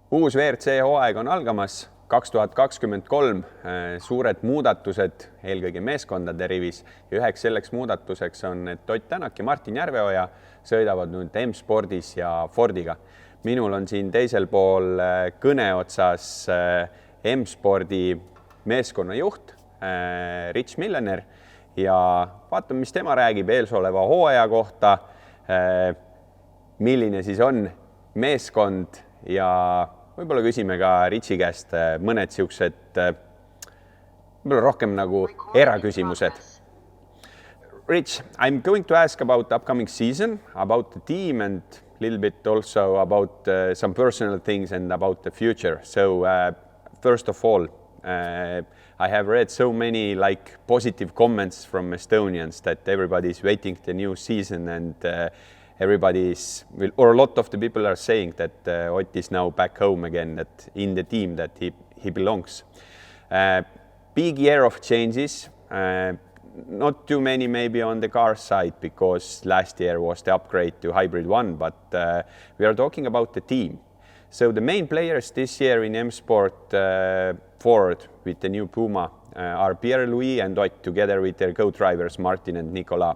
Uus WRC hooaeg on algamas 2023, suured muudatused eelkõige meeskondade rivis ja üheks selleks muudatuseks on, et Ott Tänak ja Martin Järveoja sõidavad nüüd M-spordis ja Fordiga. Minul on siin teisel pool kõne otsas M-spordi meeskonnajuht Rich Millener ja vaatame, mis tema räägib eelsoleva hooaja kohta, milline siis on meeskond ja võib-olla küsime ka Richi käest mõned siuksed võib-olla rohkem nagu eraküsimused. Rich, I'm going to ask about the upcoming season, about the team and a little bit also about some personal things and about the future. So first of all, I have read so many positive comments from Estonians that everybody's waiting the new season and or a lot of the people are saying that Ott is now back home again, that in the team that he belongs. Big year of changes, not too many maybe on the car side because last year was the upgrade to Hybrid 1, but we are talking about the team. So the main players this year in M-Sport Ford with the new Puma are Pierre-Louis and Ott together with their co-drivers Martin and Nicolas.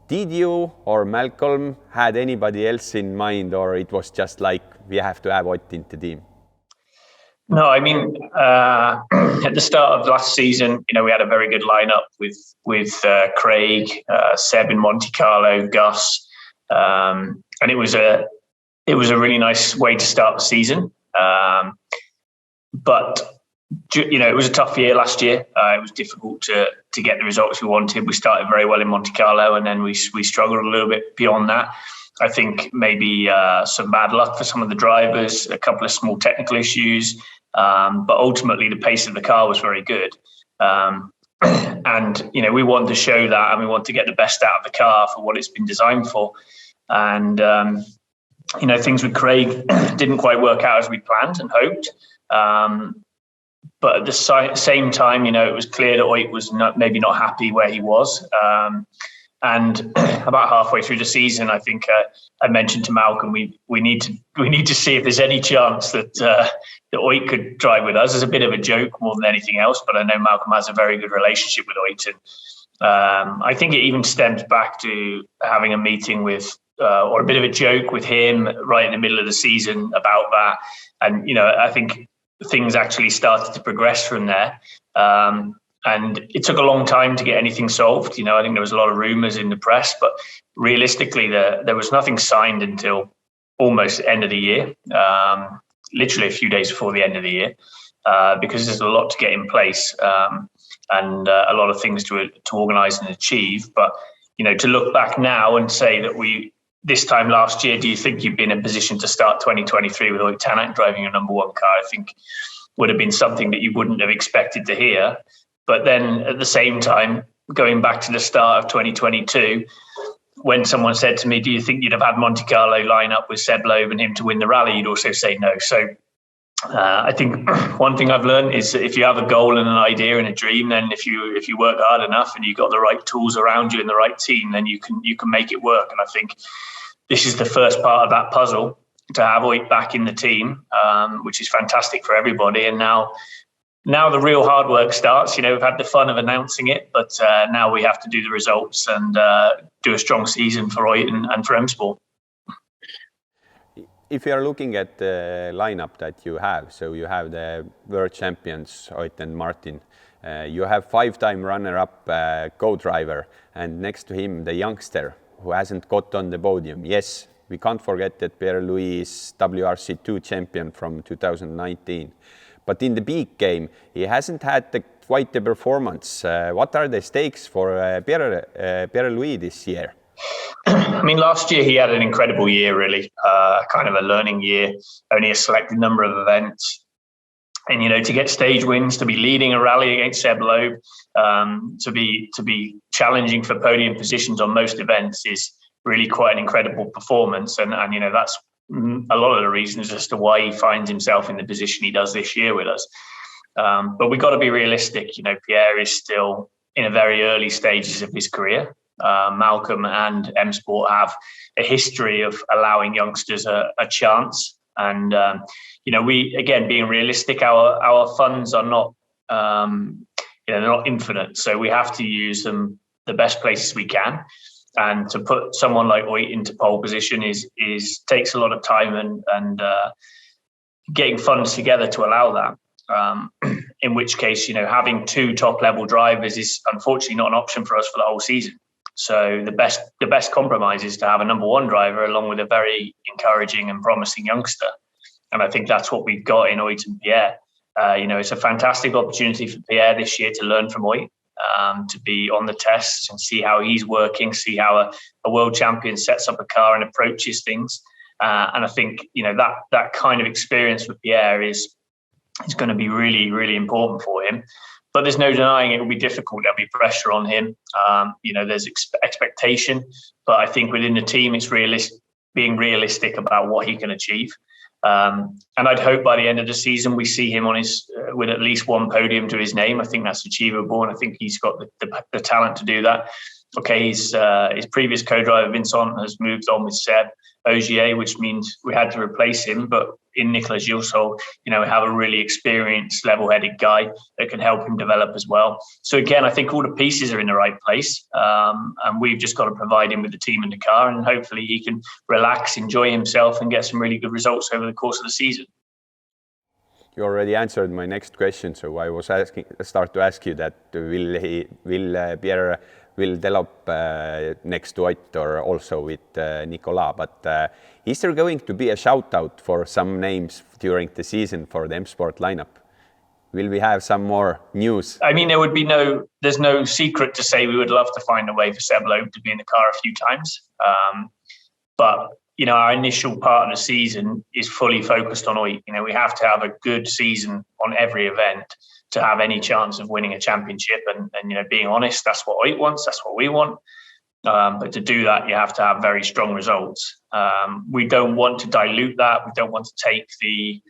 Did you or Malcolm had anybody else in mind, or it was just like we have to have Ott in the team? No, I mean, at the start of last season, we had a very good lineup with Craig, Seb in Monte Carlo, Gus, and it was a really nice way to start the season. But it was a tough year last year. It was difficult to get the results we wanted. We started very well in Monte Carlo, and then we struggled a little bit beyond that. I think maybe some bad luck for some of the drivers, a couple of small technical issues, but ultimately the pace of the car was very good. And we want to show that, and we want to get the best out of the car for what it's been designed for. And things with Craig didn't quite work out as we planned and hoped. But at the same time, it was clear that Ott was maybe not happy where he was. And about halfway through the season, I think I mentioned to Malcolm, we need to see if there's any chance that Ott could drive with us. As a bit of a joke more than anything else, but I know Malcolm has a very good relationship with Ott. And I think it even stems back to having a meeting with, or a bit of a joke with him right in the middle of the season about that. And, I think things actually started to progress from there. And it took a long time to get anything solved. I think there was a lot of rumors in the press, but realistically, there was nothing signed until almost the end of the year, literally a few days before the end of the year, because there's a lot to get in place and a lot of things to organize and achieve. But, to look back now and say that this time last year, do you think you'd been in a position to start 2023 with Ott Tänak driving your number one car? I think would have been something that you wouldn't have expected to hear. But then at the same time, going back to the start of 2022, when someone said to me, do you think you'd have had Monte Carlo line up with Seb Loeb and him to win the rally? You'd also say no. So I think one thing I've learned is that if you have a goal and an idea and a dream, then if you work hard enough and you've got the right tools around you and the right team, then you can make it work. And I think this is the first part of that puzzle, to have Ott back in the team, which is fantastic for everybody. And now the real hard work starts. We've had the fun of announcing it, but now we have to do the results and do a strong season for Ott and for M-Sport. If you are looking at the lineup that you have, so you have the world champions, Ott and Martin, you have 5-time runner-up co-driver, and next to him, the youngster who hasn't got on the podium. Yes, we can't forget that Pierre-Louis is WRC2 champion from 2019. But in the big game, he hasn't had quite the performance. What are the stakes for Pierre-Louis this year? I mean, last year he had an incredible year, really, kind of a learning year, only a selected number of events. And, to get stage wins, to be leading a rally against Seb Loeb, to be challenging for podium positions on most events is really quite an incredible performance. And that's a lot of the reasons as to why he finds himself in the position he does this year with us. But we've got to be realistic. Pierre is still in a very early stages of his career. Malcolm and M-Sport have a history of allowing youngsters a chance. And we, again, being realistic, our funds are not they're not infinite, so we have to use them the best places we can. And to put someone like Oit into pole position is takes a lot of time and getting funds together to allow that. In which case, having 2 top level drivers is unfortunately not an option for us for the whole season. So the best compromise is to have a number 1 driver along with a very encouraging and promising youngster. And I think that's what we've got in Oit and Pierre. It's a fantastic opportunity for Pierre this year to learn from Oit, to be on the tests and see how he's working, see how a world champion sets up a car and approaches things. And I think, that kind of experience with Pierre is going to be really, really important for him. But there's no denying it will be difficult. There'll be pressure on him. There's expectation. But I think within the team, it's being realistic about what he can achieve. And I'd hope by the end of the season, we see him on with at least 1 podium to his name. I think that's achievable. And I think he's got the talent to do that. Okay, his previous co-driver, Vincent, has moved on with Seb Ogier, which means we had to replace him. But in Nicolas Gilles, we have a really experienced, level-headed guy that can help him develop as well. So again, I think all the pieces are in the right place. And we've just got to provide him with the team and the car. And hopefully he can relax, enjoy himself and get some really good results over the course of the season. You already answered my next question. So I was start to ask you that will Pierre will develop next to Oit or also with Nicolas. But is there going to be a shout out for some names during the season for the M-Sport lineup? Will we have some more news? I mean, there's no secret to say we would love to find a way for Seb Loeb to be in the car a few times. But our initial part of the season is fully focused on Oit. We have to have a good season on every event to have any chance of winning a championship. And being honest, that's what Oit wants. That's what we want. But to do that, you have to have very strong results. We don't want to dilute that. We don't want to take the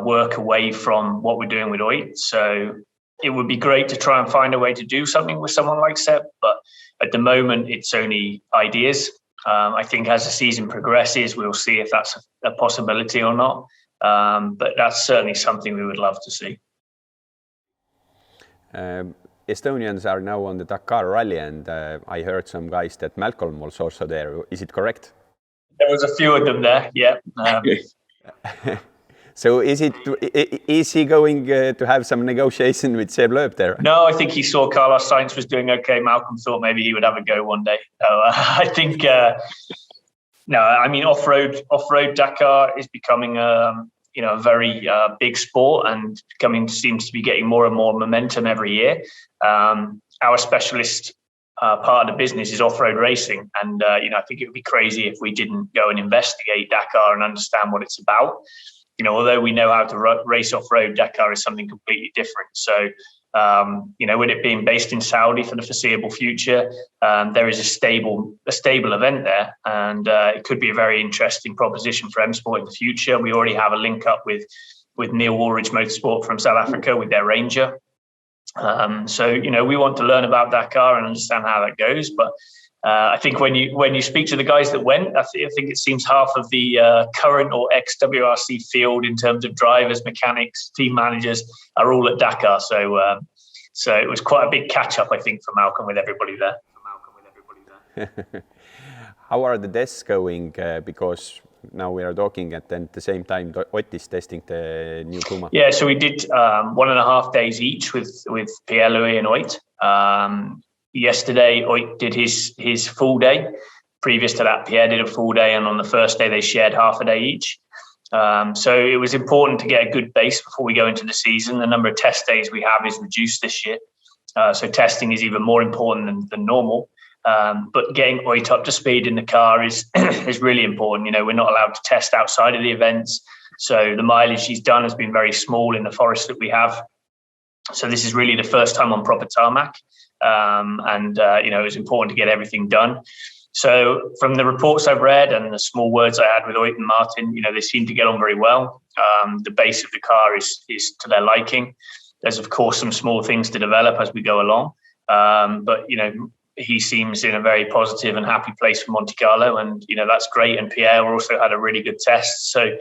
work away from what we're doing with Oit. So it would be great to try and find a way to do something with someone like Seb. But at the moment, it's only ideas. I think as the season progresses, we'll see if that's a possibility or not. But that's certainly something we would love to see. Estonians are now on the Dakar Rally, and I heard some guys that Malcolm was also there. Is it correct? There was a few of them there, yeah. So is he going to have some negotiation with Seb Loeb there? No, I think he saw Carlos Sainz was doing okay. Malcolm thought maybe he would have a go one day. So, I think off-road Dakar is becoming a very big sport and seems to be getting more and more momentum every year. Our specialist part of the business is off-road racing, and I think it would be crazy if we didn't go and investigate Dakar and understand what it's about. Although we know how to race off-road, Dakar is something completely different. So, with it being based in Saudi for the foreseeable future, there is a stable event there, and it could be a very interesting proposition for M-Sport in the future. We already have a link up with Neil Woolridge Motorsport from South Africa with their Ranger. So, we want to learn about Dakar and understand how that goes. But I think when you speak to the guys that went, I think it seems half of the current or ex-WRC field in terms of drivers, mechanics, team managers are all at Dakar. So it was quite a big catch-up, I think, for Malcolm with everybody there. How are the tests going? Because now we are talking at the same time, Oit is testing the new Puma. Yeah, so we did 1.5 days each with Pierre-Louis and Oit. Yesterday, Oit did his full day. Previous to that, Pierre did a full day, and on the first day, they shared half a day each. So it was important to get a good base before we go into the season. The number of test days we have is reduced this year. So testing is even more important than normal. But getting Oit up to speed in the car is really important. We're not allowed to test outside of the events. So the mileage he's done has been very small in the forest that we have. So this is really the first time on proper tarmac. It was important to get everything done. So from the reports I've read and the small words I had with Oit and Martin, they seem to get on very well. The base of the car is to their liking. There's, of course, some small things to develop as we go along. But he seems in a very positive and happy place for Monte Carlo, and that's great. And Pierre also had a really good test, so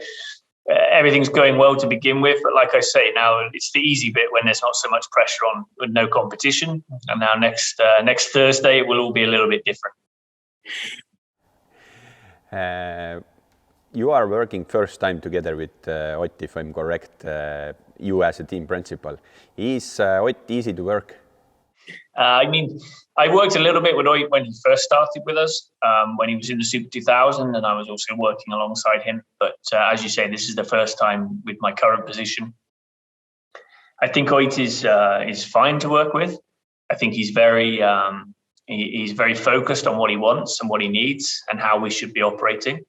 everything's going well to begin with. But like I say, now it's the easy bit when there's not so much pressure on, with no competition. And now next Thursday it will all be a little bit different. You are working first time together with Ott, if I'm correct. You as a team principal. Is Ott easy to work? I mean, I worked a little bit with Ott when he first started with us, when he was in the Super 2000, and I was also working alongside him. But as you say, this is the first time with my current position. I think Ott is fine to work with. I think he's very focused on what he wants and what he needs and how we should be operating.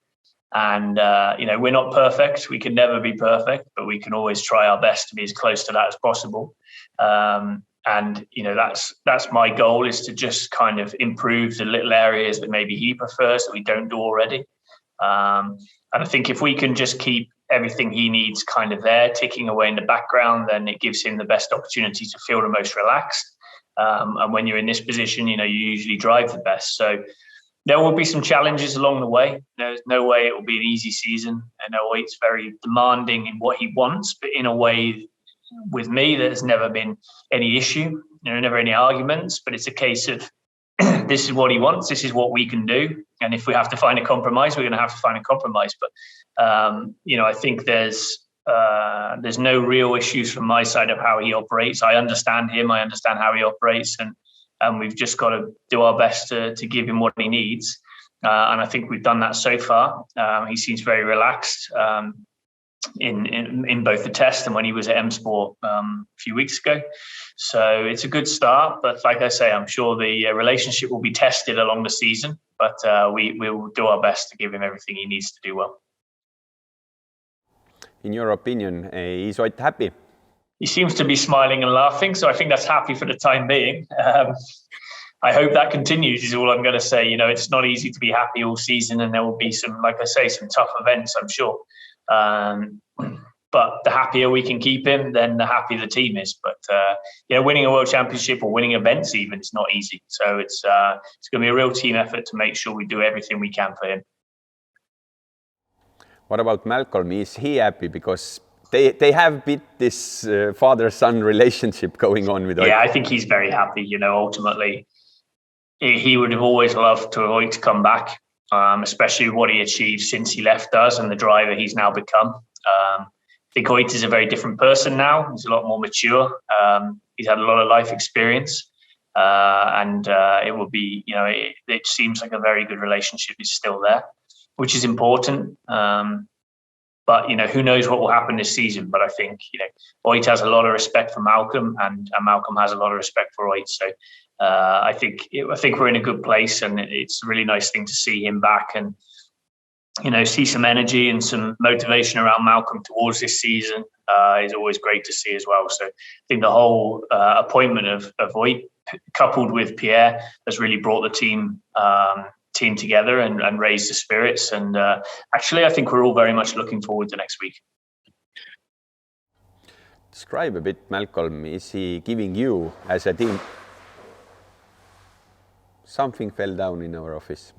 And we're not perfect. We can never be perfect, but we can always try our best to be as close to that as possible. And that's my goal, is to just kind of improve the little areas that maybe he prefers that we don't do already. And I think if we can just keep everything he needs kind of there, ticking away in the background, then it gives him the best opportunity to feel the most relaxed. And when you're in this position, you usually drive the best. So there will be some challenges along the way. There's no way it will be an easy season. I know it's very demanding in what he wants, but in a way, with me, there's never been any issue, never any arguments, but it's a case of this is what he wants, this is what we can do. And if we have to find a compromise, we're going to have to find a compromise. But, I think there's no real issues from my side of how he operates. I understand him, I understand how he operates, and we've just got to do our best to give him what he needs. And I think we've done that so far. He seems very relaxed. In both the test and when he was at M-Sport a few weeks ago. So it's a good start, but like I say, I'm sure the relationship will be tested along the season, but we will do our best to give him everything he needs to do well. In your opinion, is Ott happy? He seems to be smiling and laughing, so I think that's happy for the time being. I hope that continues, is all I'm going to say. It's not easy to be happy all season, and there will be some, like I say, some tough events, I'm sure. But the happier we can keep him, then the happier the team is. But winning a world championship or winning events even is not easy. So it's going to be a real team effort to make sure we do everything we can for him. What about Malcolm? Is he happy? Because they have bit this father-son relationship going on with Ott. Yeah, I think he's very happy. Ultimately, he would have always loved to Ott to come back. Especially what he achieved since he left us and the driver he's now become. I think Ott is a very different person now. He's a lot more mature. He's had a lot of life experience. And it will be, it seems like a very good relationship is still there, which is important. But, who knows what will happen this season. But I think, Ott has a lot of respect for Malcolm, and Malcolm has a lot of respect for Ott. So I think we're in a good place, and it's a really nice thing to see him back and, see some energy and some motivation around Malcolm towards this season is always great to see as well. So I think the whole appointment of Ott coupled with Pierre has really brought the team together and raised the spirits. And actually, I think we're all very much looking forward to next week. Describe a bit, Malcolm. Is he giving you as a team? Something fell down in our office.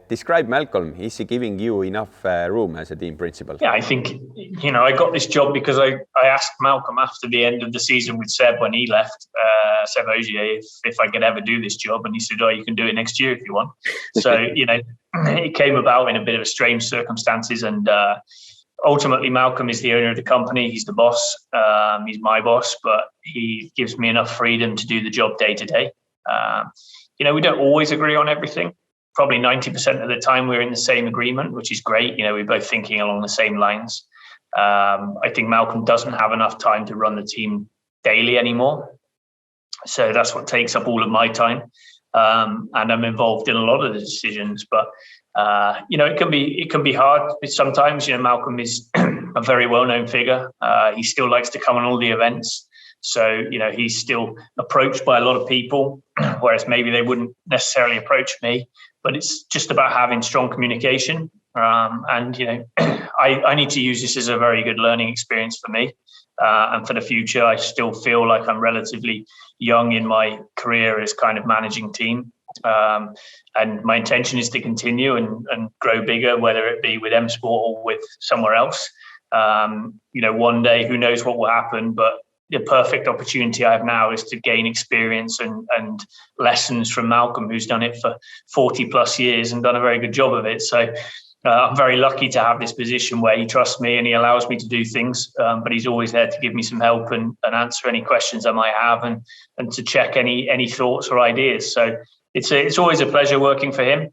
Describe Malcolm. Is he giving you enough room as a team principal? Yeah, I think, I got this job because I asked Malcolm after the end of the season with Seb when he left, Seb Ogier, if I could ever do this job. And he said, you can do it next year if you want. So, it came about in a bit of a strange circumstances. And ultimately, Malcolm is the owner of the company. He's the boss. He's my boss, but he gives me enough freedom to do the job day to day. We don't always agree on everything. Probably 90% of the time we're in the same agreement, which is great. We're both thinking along the same lines. I think Malcolm doesn't have enough time to run the team daily anymore. So that's what takes up all of my time. And I'm involved in a lot of the decisions, but it can be hard sometimes. Malcolm is a very well-known figure. He still likes to come on all the events. So, he's still approached by a lot of people, whereas maybe they wouldn't necessarily approach me. But it's just about having strong communication. I need to use this as a very good learning experience for me. And for the future, I still feel like I'm relatively young in my career as kind of managing team. And my intention is to continue and grow bigger, whether it be with M-Sport or with somewhere else. One day, who knows what will happen, but the perfect opportunity I have now is to gain experience and lessons from Malcolm, who's done it for 40 plus years and done a very good job of it. So I'm very lucky to have this position where he trusts me and he allows me to do things, but he's always there to give me some help and answer any questions I might have and to check any thoughts or ideas. So it's always a pleasure working for him.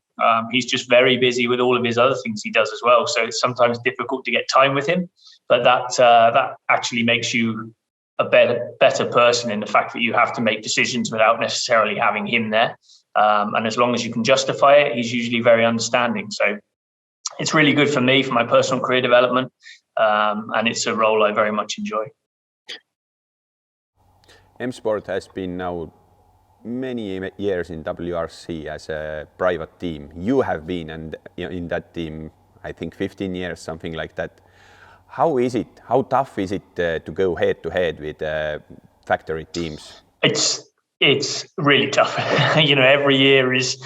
He's just very busy with all of his other things he does as well. So it's sometimes difficult to get time with him, but that actually makes you a better person in the fact that you have to make decisions without necessarily having him there. And as long as you can justify it, he's usually very understanding. So it's really good for me, for my personal career development. And it's a role I very much enjoy. M-Sport has been now many years in WRC as a private team. You have been in that team, I think 15 years, something like that. How tough is it to go head to head with factory teams? It's really tough. Every year is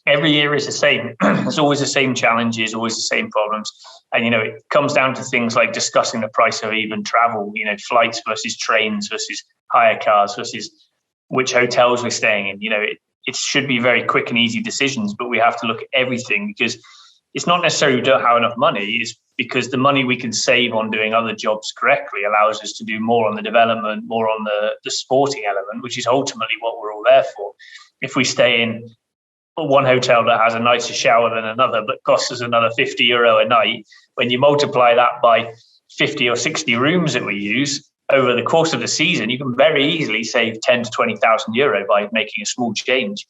the same. There's always the same challenges, always the same problems. And, it comes down to things like discussing the price of even travel, flights versus trains versus hire cars versus which hotels we're staying in. It should be very quick and easy decisions, but we have to look at everything because it's not necessarily we don't have enough money. It's because the money we can save on doing other jobs correctly allows us to do more on the development, more on the sporting element, which is ultimately what we're all there for. If we stay in one hotel that has a nicer shower than another, but costs us another €50 a night, when you multiply that by 50 or 60 rooms that we use over the course of the season, you can very easily save 10 to 20,000 euro by making a small change.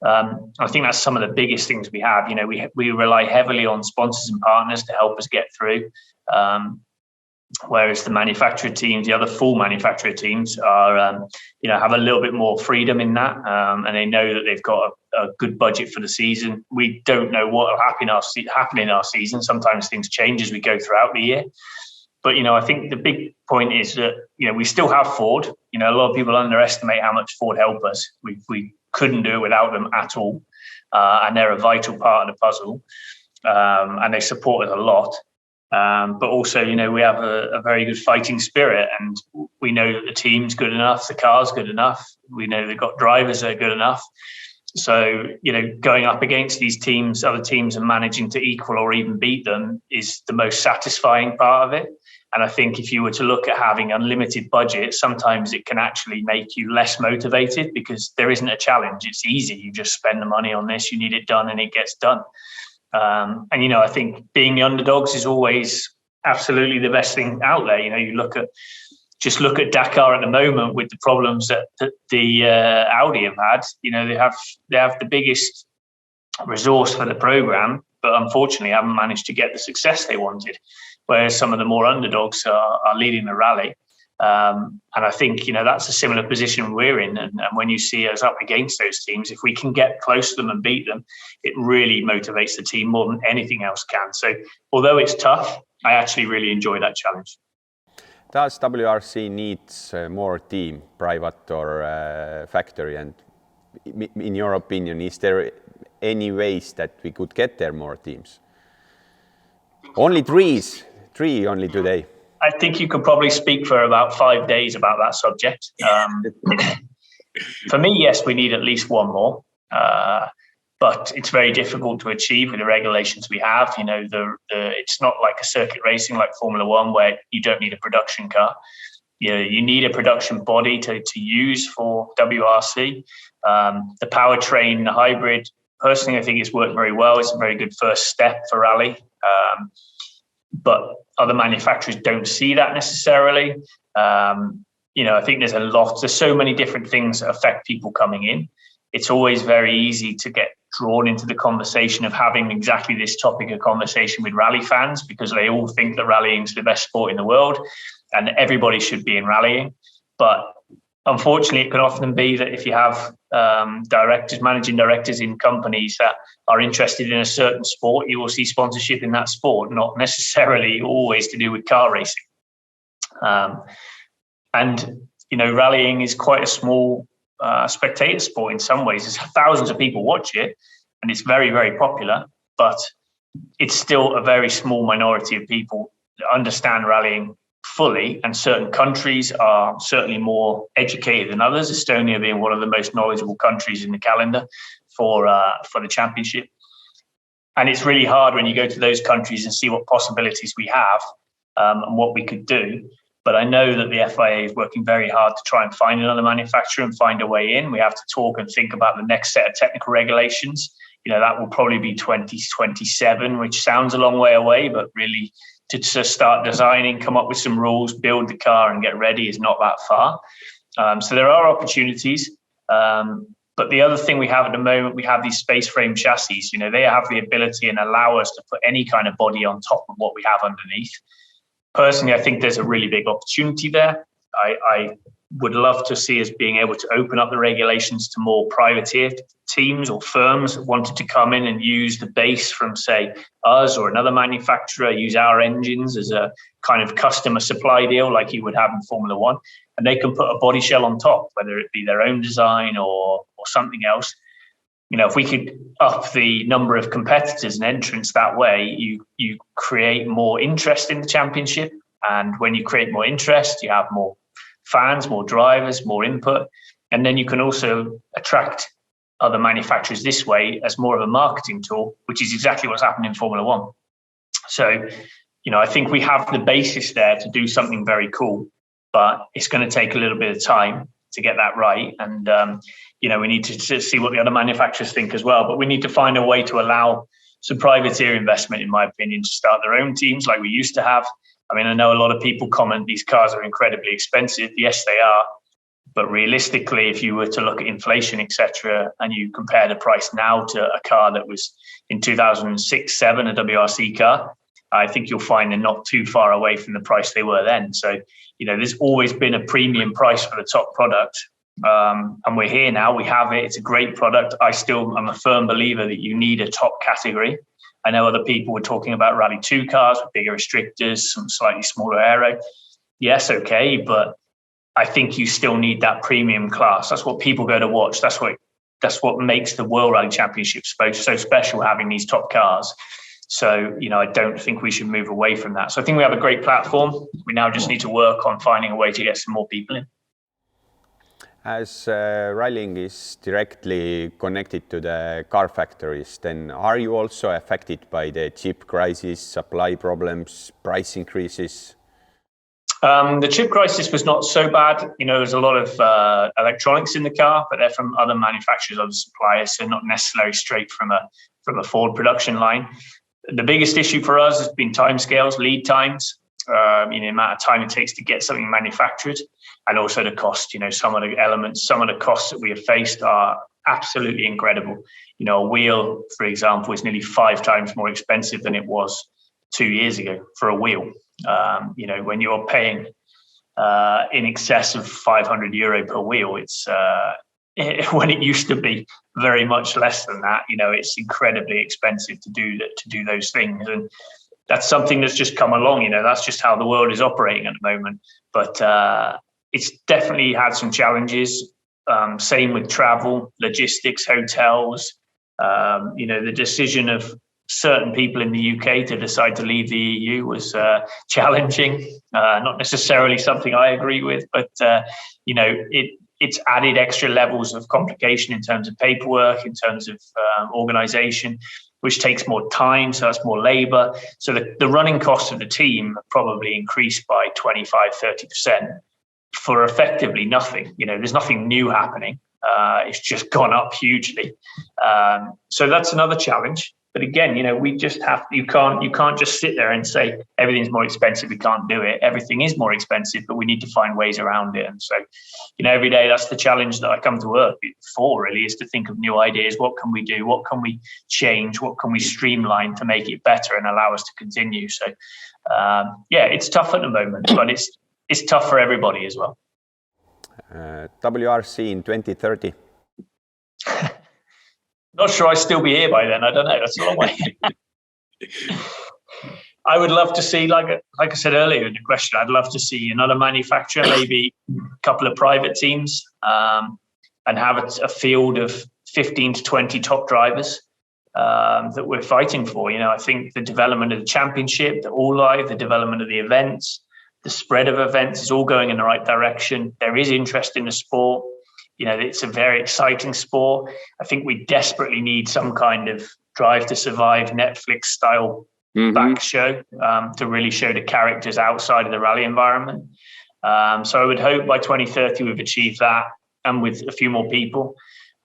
I think that's some of the biggest things we have. We rely heavily on sponsors and partners to help us get through. Whereas the manufacturer teams, the other full manufacturer teams are, have a little bit more freedom in that. And they know that they've got a good budget for the season. We don't know what will happen in our season. Sometimes things change as we go throughout the year. But, I think the big point is that, we still have Ford. A lot of people underestimate how much Ford help us. We couldn't do it without them at all. And they're a vital part of the puzzle. And they support us a lot. But also, we have a very good fighting spirit, and we know that the team's good enough, the car's good enough. We know they've got drivers that are good enough. So, going up against these teams, other teams, and managing to equal or even beat them is the most satisfying part of it. And I think if you were to look at having unlimited budget, sometimes it can actually make you less motivated because there isn't a challenge. It's easy. You just spend the money on this, you need it done, and it gets done. And, I think being the underdogs is always absolutely the best thing out there. You look at Dakar at the moment with the problems that the Audi have had. They have the biggest resource for the program, but unfortunately haven't managed to get the success they wanted. Whereas some of the more underdogs are leading the rally. And I think, that's a similar position we're in. And when you see us up against those teams, if we can get close to them and beat them, it really motivates the team more than anything else can. So although it's tough, I actually really enjoy that challenge. Does WRC needs more team, private or factory? And in your opinion, is there any ways that we could get there more teams? Only three only today. I think you could probably speak for about 5 days about that subject. For me, yes, we need at least one more. But it's very difficult to achieve with the regulations we have. It's not like a circuit racing like Formula One where you don't need a production car. You need a production body to use for WRC. The powertrain, the hybrid, personally, I think it's worked very well. It's a very good first step for rally. But other manufacturers don't see that necessarily. I think there's so many different things that affect people coming in. It's always very easy to get drawn into the conversation of having exactly this topic of conversation with rally fans because they all think that rallying is the best sport in the world and everybody should be in rallying. But unfortunately, it can often be that if you have managing directors in companies that are interested in a certain sport, you will see sponsorship in that sport, not necessarily always to do with car racing. And, rallying is quite a small spectator sport in some ways. There's thousands of people watch it and it's very, very popular, but it's still a very small minority of people that understand rallying fully. And certain countries are certainly more educated than others, Estonia being one of the most knowledgeable countries in the calendar for the championship. And it's really hard when you go to those countries and see what possibilities we have and what we could do. But I know that the FIA is working very hard to try and find another manufacturer and find a way in. We have to talk and think about the next set of technical regulations. That will probably be 2027, which sounds a long way away, but really to start designing, come up with some rules, build the car and get ready is not that far. So there are opportunities. But the other thing we have at the moment, we have these space frame chassis. They have the ability and allow us to put any kind of body on top of what we have underneath. Personally, I think there's a really big opportunity there. I would love to see us being able to open up the regulations to more privateer teams or firms that wanted to come in and use the base from, say, us or another manufacturer, use our engines as a kind of customer supply deal like you would have in Formula One. And they can put a body shell on top, whether it be their own design or something else. If we could up the number of competitors and entrants that way, you create more interest in the championship. And when you create more interest, you have more fans, more drivers, more input. And then you can also attract other manufacturers this way as more of a marketing tool, which is exactly what's happened in Formula One. So, I think we have the basis there to do something very cool, but it's going to take a little bit of time to get that right. And, we need to see what the other manufacturers think as well. But we need to find a way to allow some privateer investment, in my opinion, to start their own teams like we used to have. I know a lot of people comment these cars are incredibly expensive. Yes, they are. But realistically, if you were to look at inflation, etc., and you compare the price now to a car that was in 2006-07, a WRC car, I think you'll find they're not too far away from the price they were then. So, there's always been a premium price for the top product. And we're here now. We have it. It's a great product. I'm a firm believer that you need a top category. I know other people were talking about Rally 2 cars with bigger restrictors, some slightly smaller aero. Yes, okay, but I think you still need that premium class. That's what people go to watch. That's what makes the World Rally Championship so special, having these top cars. So, I don't think we should move away from that. So I think we have a great platform. We now just need to work on finding a way to get some more people in. As rallying is directly connected to the car factories, then are you also affected by the chip crisis, supply problems, price increases? The chip crisis was not so bad. There's a lot of electronics in the car, but they're from other manufacturers, other suppliers, so not necessarily straight from a Ford production line. The biggest issue for us has been timescales, lead times, the amount of time it takes to get something manufactured, and also the cost. Some of the elements, some of the costs that we have faced are absolutely incredible. A wheel, for example, is nearly 5 times more expensive than it was 2 years ago for a wheel. When you're paying in excess of €500 per wheel, it's when it used to be very much less than that. It's incredibly expensive to do those things, and that's something that's just come along. That's just how the world is operating at the moment. But it's definitely had some challenges. Same with travel, logistics, hotels. The decision of certain people in the UK to decide to leave the EU was challenging. Not necessarily something I agree with, but it's added extra levels of complication in terms of paperwork, in terms of organization, which takes more time, so that's more labor. So the running costs of the team have probably increased by 25-30% for effectively nothing. There's nothing new happening. It's just gone up hugely. So that's another challenge. But again, we just you can't just sit there and say everything's more expensive, we can't do it. Everything is more expensive, but we need to find ways around it. And so, every day that's the challenge that I come to work for, really, is to think of new ideas. What can we do? What can we change? What can we streamline to make it better and allow us to continue? So, it's tough at the moment, but it's tough for everybody as well. WRC in 2030. Not sure I'll still be here by then. I don't know. That's a long way. I would love to see, like I said earlier in the question, I'd love to see another manufacturer, maybe a couple of private teams, and have a field of 15 to 20 top drivers that we're fighting for. You know, I think the development of the championship, the All Live, the development of the events, the spread of events is all going in the right direction. There is interest in the sport. You know, it's a very exciting sport. I think we desperately need some kind of Drive to Survive Netflix style back show to really show the characters outside of the rally environment. So I would hope by 2030 we've achieved that, and with a few more people,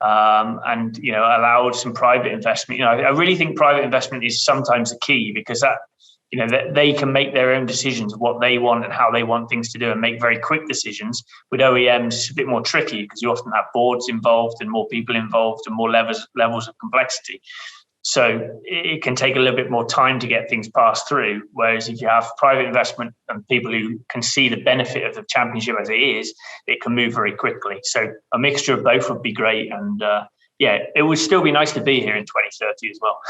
and, you know, allowed some private investment. You know, I really think private investment is sometimes the key, because that, you know, that they can make their own decisions of what they want and how they want things to do, and make very quick decisions. With OEMs, it's a bit more tricky because you often have boards involved and more people involved and more levels of complexity. So it can take a little bit more time to get things passed through. Whereas if you have private investment and people who can see the benefit of the championship as it is, it can move very quickly. So a mixture of both would be great. And yeah, it would still be nice to be here in 2030 as well.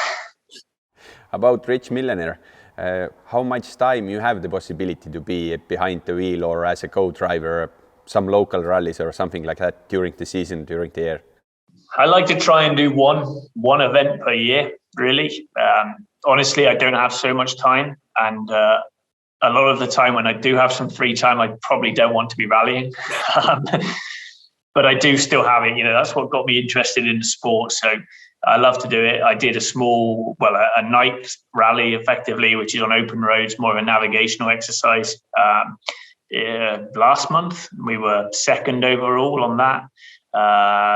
About Rich Millenerile, how much time you have the possibility to be behind the wheel or as a co-driver, some local rallies or something like that during the season, during the year? I like to try and do one event per year, really. Honestly, I don't have so much time. And a lot of the time when I do have some free time, I probably don't want to be rallying. But I do still have it. You know, that's what got me interested in the sport. So I love to do it. I did a night rally effectively, which is on open roads, more of a navigational exercise. Last month, we were second overall on that.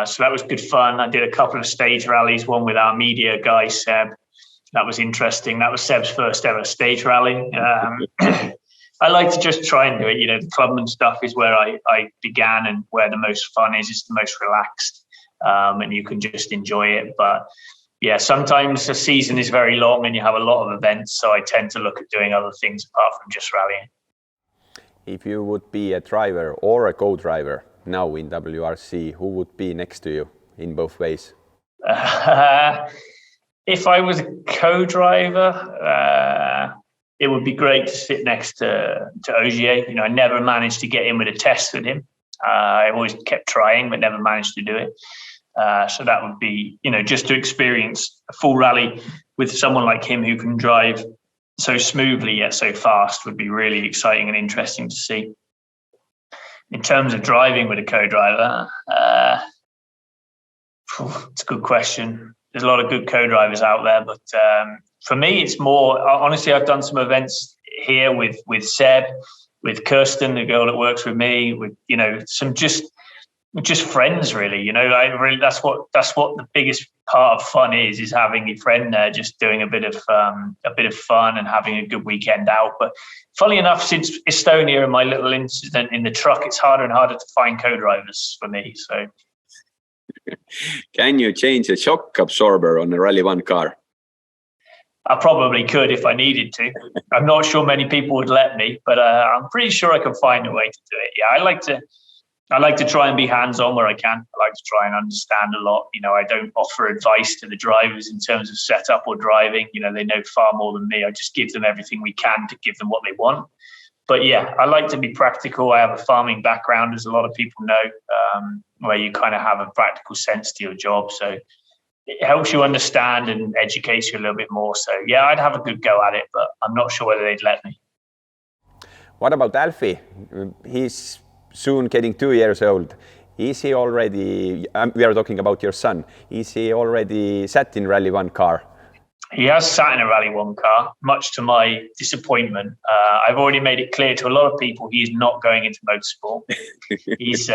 So that was good fun. I did a couple of stage rallies, one with our media guy, Seb. That was interesting. That was Seb's first ever stage rally. I like to just try and do it. You know, the clubman stuff is where I began and where the most fun is. It's the most relaxed, and you can just enjoy it. But yeah, sometimes the season is very long and you have a lot of events. So I tend to look at doing other things apart from just rallying. If you would be a driver or a co-driver now in WRC, who would be next to you in both ways? If I was a co-driver, it would be great to sit next to Ogier. You know, I never managed to get in with a test with him. I always kept trying, but never managed to do it. So that would be, you know, just to experience a full rally with someone like him who can drive so smoothly yet so fast would be really exciting and interesting to see. In terms of driving with a co-driver, it's a good question. There's a lot of good co-drivers out there, but for me, it's more, honestly, I've done some events here with Seb, with Kirsten, the girl that works with me, with, you know, some just friends, really. You know, that's what the biggest part of fun is having your friend there, just doing a bit of fun and having a good weekend out. But funnily enough, since Estonia and my little incident in the truck, it's harder and harder to find co-drivers for me. So, can you change the shock absorber on a Rally 1 car? I probably could if I needed to. I'm not sure many people would let me, but I'm pretty sure I can find a way to do it. Yeah, I like to try and be hands-on where I can. I like to try and understand a lot. You know, I don't offer advice to the drivers in terms of setup or driving. You know, they know far more than me. I just give them everything we can to give them what they want. But yeah, I like to be practical. I have a farming background, as a lot of people know, where you kind of have a practical sense to your job. So it helps you understand and educates you a little bit more. So yeah, I'd have a good go at it, but I'm not sure whether they'd let me. What about Alfie? He's soon getting 2 years old. Is he already, we are talking about your son, is he already sat in Rally 1 car? He has sat in a Rally 1 car, much to my disappointment. I've already made it clear to a lot of people he's not going into motorsport. He's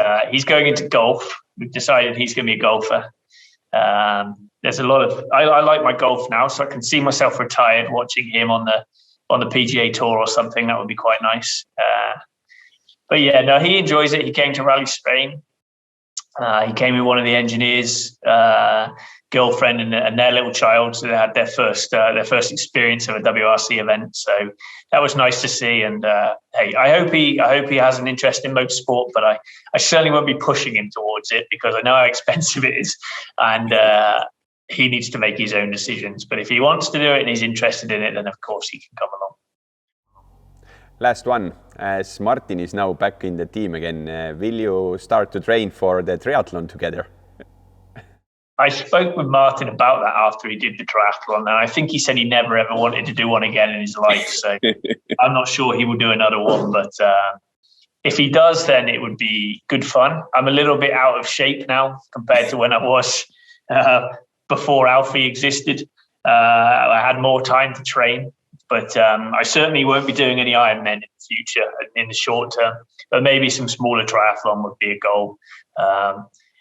going into golf. We've decided he's going to be a golfer. There's a lot of, I like my golf now, so I can see myself retired watching him on the PGA Tour or something. That would be quite nice. But yeah, no, he enjoys it. He came to Rally Spain. He came with one of the engineers' girlfriend and their little child. So they had their first experience of a WRC event. So that was nice to see. And hey, I hope he has an interest in motorsport, but I certainly won't be pushing him towards it because I know how expensive it is, and he needs to make his own decisions. But if he wants to do it and he's interested in it, then of course he can come along. last one. As Martin is now back in the team again, will you start to train for the triathlon together? I spoke with Martin about that after he did the triathlon, and I think he said he never ever wanted to do one again in his life. So I'm not sure he will do another one, but if he does, then it would be good fun. I'm a little bit out of shape now compared to when I was before Alfie existed. I had more time to train, but I certainly won't be doing any Ironman in the future in the short term, but maybe some smaller triathlon would be a goal.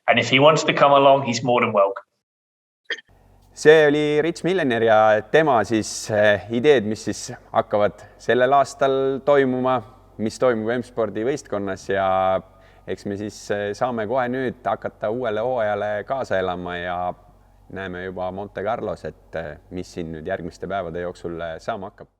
And if he wants to come along, he's more than welcome. See oli Rich Millener ja tema siis ideed, mis siis hakkavad sellel aastal toimuma, mis toimub M-spordi võistkonnas ja eks me siis saame kohe nüüd hakata uuele hooajale kaasa elama ja näeme juba Monte Carlos, et mis siin nüüd järgmiste päevade jooksul saama hakkab.